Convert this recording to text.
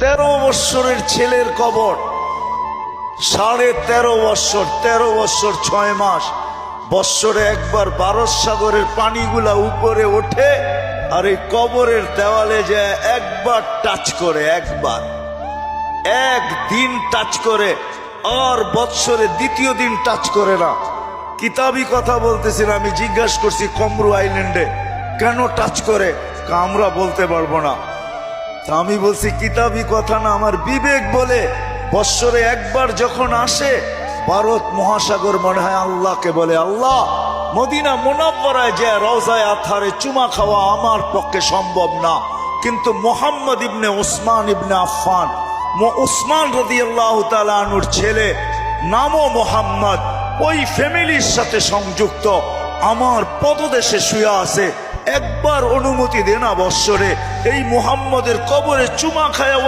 13 বৎসরের ছেলের কবর, 13.5 বৎসর, 13 বৎসর 6 মাস। বৎসরে একবার ভারত সাগরের পানিগুলা উপরে ওঠে আর এই কবরের দেওয়ালে যায় একবার টাচ করে, একদিন টাচ করে, আর বৎসরে দ্বিতীয় দিন টাচ করে না। কিতাবি কথা বলতেছিলাম, আমি জিজ্ঞাসা করছি কমরু আইল্যান্ডে কেন টাচ করে, আমরা বলতে পারবো না। তা আমি বলছি কিতাবি কথা না, আমার বিবেক বলে বৎসরে একবার যখন আসে ভারত মহাসাগর মনে হয় আল্লাহকে বলে, আল্লাহ মদিনা মুনাওয়ারায় যে রওজায়ে আতহারে চুমা খাওয়া আমার পক্ষে সম্ভব না, কিন্তু মুহাম্মদ ইবনে উসমান ইবনে আফফান, উসমান রাদিয়াল্লাহু তাআলা আনহুর ছেলে, নামও মুহাম্মদ, ওই ফ্যামিলির সাথে সংযুক্ত, আমার পদদেশে শুয়ে আছে, একবার অনুমতি দে না বৎসরে এই মুহাম্মদের কবরে চুমা খায়া